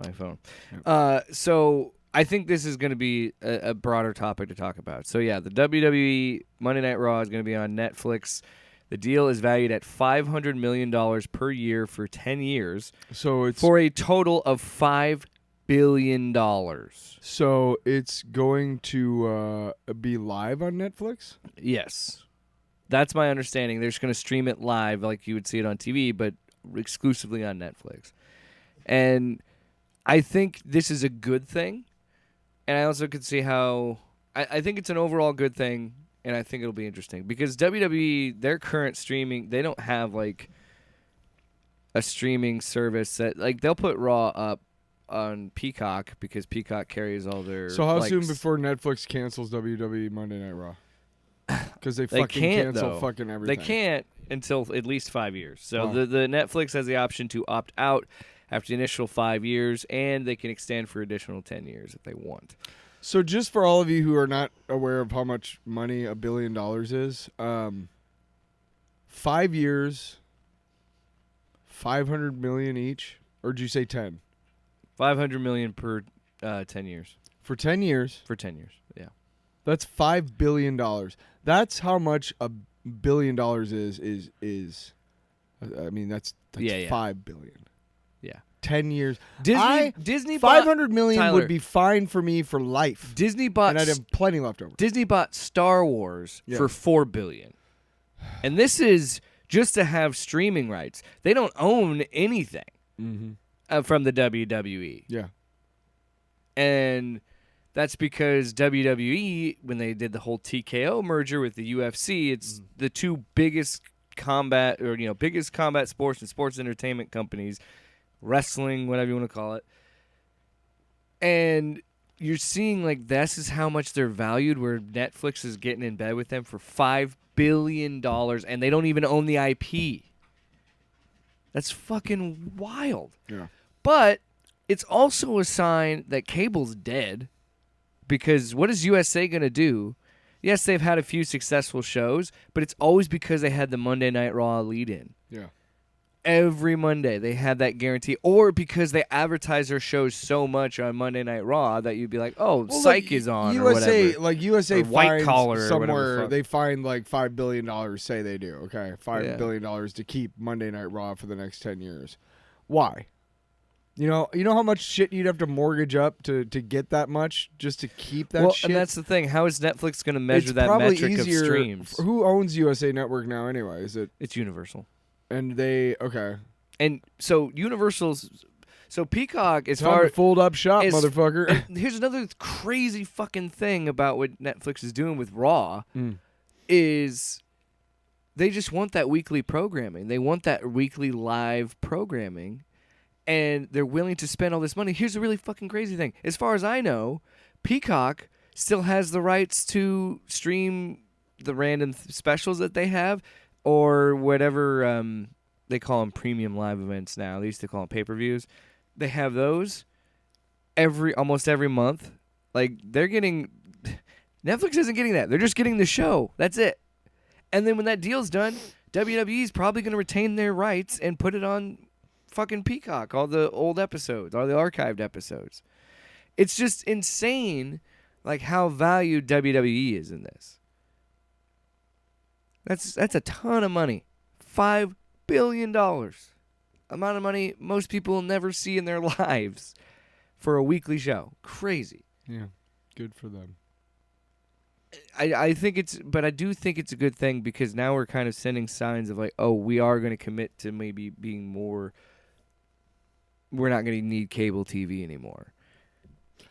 my phone. Yep. So I think this is going to be a broader topic to talk about. So yeah, the WWE Monday Night Raw is going to be on Netflix. The deal is valued at $500 million per year for 10 years. So it's for a total of $5 billion. So it's going to be live on Netflix? Yes. That's my understanding. They're just going to stream it live like you would see it on TV, but exclusively on Netflix. And I think this is a good thing. And I also could see how... I think it's an overall good thing, and I think it'll be interesting. Because WWE, their current streaming, they don't have, like, a streaming service that... Like, they'll put Raw up on Peacock because Peacock carries all their... So how like, soon before Netflix cancels WWE Monday Night Raw? Because they fucking can't, cancel though. fucking everything. They can't until at least 5 years. So Wow. the Netflix has the option to opt out after the initial 5 years, and they can extend for additional 10 years if they want. So just for all of you who are not aware of how much money $1 billion is, 5 years, $500 million each, or did you say 10? $500 million per 10 years. For 10 years, For 10 years, yeah. that's $5 billion. That's how much $1 billion is. I mean, that's Yeah. $5 billion. Yeah. 10 years. Disney bought $500 million Tyler, would be fine for me for life. Disney bought And I'd have plenty left over. Disney bought Star Wars Yeah. for $4 billion. And this is just to have streaming rights. They don't own anything from the WWE. Yeah. And that's because WWE, when they did the whole TKO merger with the UFC, it's the two biggest combat sports and sports entertainment companies, wrestling, whatever you want to call it. And you're seeing like this is how much they're valued, where Netflix is getting in bed with them for $5 billion, and they don't even own the IP. That's fucking wild. Yeah. But it's also a sign that cable's dead, because what is USA going to do? Yes, they've had a few successful shows, but it's always because they had the Monday Night Raw lead-in. Yeah. Every Monday they had that guarantee, or because they advertise their shows so much on Monday Night Raw that you'd be like, "Oh, Psych is on," USA, or whatever. Like USA Or White finds Collar or whatever the somewhere, fuck. they find like $5 billion. Say they do, okay, $5 Yeah. billion to keep Monday Night Raw for the next 10 years. Why? You know how much shit you'd have to mortgage up to get that much just to keep that shit. And that's the thing. How is Netflix going to measure It's that probably metric easier, of streams? Who owns USA Network now anyway? Is it? It's Universal. And they okay. And so Universal's, so Peacock, as Time far to fold up shop, as- motherfucker. here's another crazy fucking thing about what Netflix is doing with Raw Mm. is they just want that weekly programming. They want that weekly live programming, and they're willing to spend all this money. Here's a really fucking crazy thing. As far as I know, Peacock still has the rights to stream the random specials that they have, or whatever they call them, premium live events now. They used to call them pay-per-views. They have those almost every month. Like, they're getting... Netflix isn't getting that. They're just getting the show. That's it. And then when that deal's done, WWE's probably going to retain their rights and put it on fucking Peacock, all the old episodes, all the archived episodes. It's just insane, like, how valued WWE is in this. That's a ton of money. $5 billion. Amount of money most people will never see in their lives for a weekly show. Crazy. Yeah, good for them. I do think it's a good thing, because now we're kind of sending signs of like, oh, we are going to commit to maybe being more. We're not going to need cable TV anymore.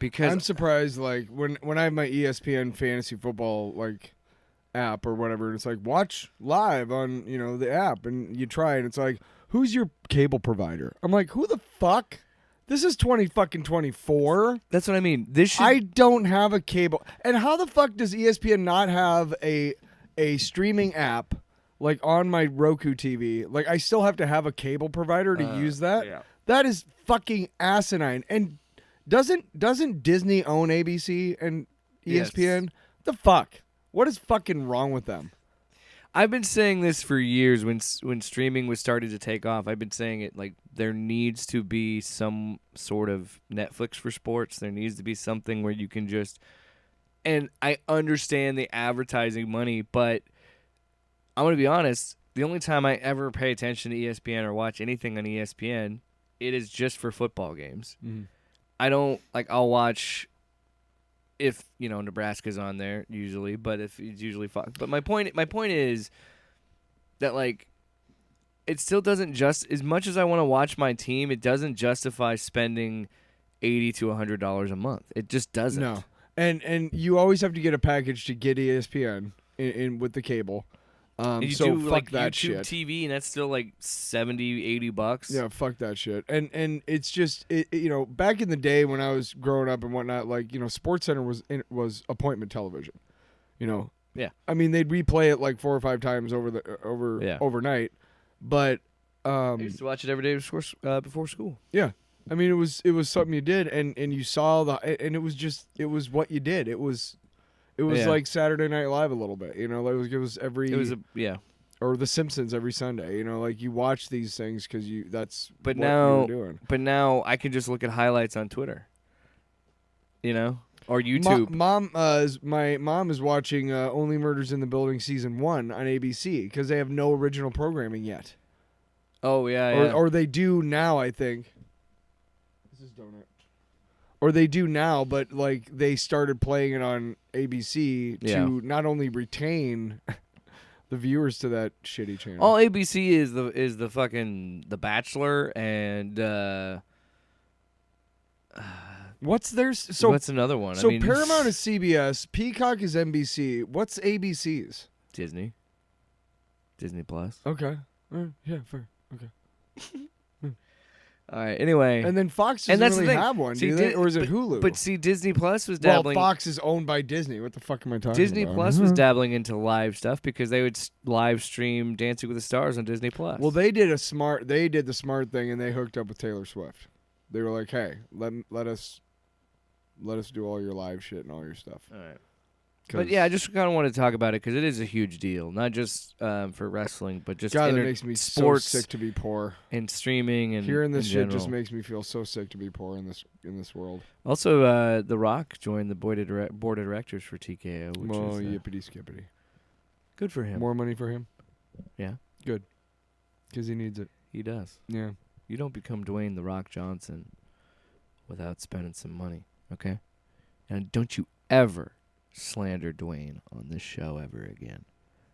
Because I'm surprised, like when I have my ESPN fantasy football like app or whatever, it's like watch live on the app, and you try it. It's like, who's your cable provider? I'm like, who the fuck? This is 2024. That's what I mean. I don't have a cable. And how the fuck does ESPN not have a streaming app like on my Roku TV? Like, I still have to have a cable provider to use that. yeah. That is fucking asinine. And doesn't Disney own ABC and ESPN? Yes. The fuck? What is fucking wrong with them? I've been saying this for years when streaming was started to take off. I've been saying it like there needs to be some sort of Netflix for sports. There needs to be something where you can just, and I understand the advertising money, but I'm going to be honest, the only time I ever pay attention to ESPN or watch anything on ESPN, it is just for football games. Mm-hmm. I don't, like, I'll watch if, Nebraska's on there usually, but if it's usually Fox. But my point is that, like, it still doesn't as much as I want to watch my team, it doesn't justify spending $80 to $100 a month. It just doesn't. No. And you always have to get a package to get ESPN in with the cable. You So do fuck like that YouTube shit. TV, and that's still like $70-$80. Yeah, fuck that shit. And it's just back in the day when I was growing up and whatnot, like SportsCenter was appointment television. Yeah. I mean, they'd replay it like 4 or 5 times overnight, but I used to watch it every day before school. yeah. I mean, it was something you did, and you saw and it was what you did. It was like Saturday Night Live a little bit, like it was or The Simpsons every Sunday, like you watch these things because that's what you were doing. But now I can just look at highlights on Twitter, or YouTube. My mom is watching Only Murders in the Building season 1 on ABC because they have no original programming yet. Oh yeah, Or they do now, I think. This is donut. Or they do now, but like they started playing it on ABC to not only retain the viewers to that shitty channel. All ABC is the fucking The Bachelor and what's theirs? So what's another one? So Paramount is CBS, Peacock is NBC. What's ABC's? Disney Plus. Okay. Yeah, fair. Okay. All right. Anyway, and then Fox doesn't really have one, do they? Or is it Hulu? But see, Disney Plus was dabbling. Well, Fox is owned by Disney. What the fuck am I talking Disney about? Plus was dabbling into live stuff because they would live stream Dancing with the Stars on Disney Plus. Well, they did the smart thing, and they hooked up with Taylor Swift. They were like, "Hey, let us do all your live shit and all your stuff." All right. But yeah, I just kind of want to talk about it because it is a huge deal, not just for wrestling, but just God, it makes me sports so sick to be poor. And streaming and hearing this shit general. Just makes me feel so sick to be poor in this world. Also, The Rock joined the board of directors for TKO. Which is, yippity skippity. Good for him. More money for him. Yeah, good, because he needs it. He does. Yeah, you don't become Dwayne The Rock Johnson without spending some money. Okay, and don't you ever slander Dwayne on this show ever again.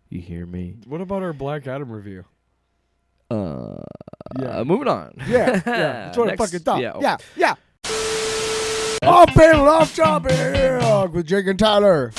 You hear me? What about our Black Adam review? Moving on. Yeah. That's what I fucking thought. Yeah. Off panel, off topic with Jake and Tyler.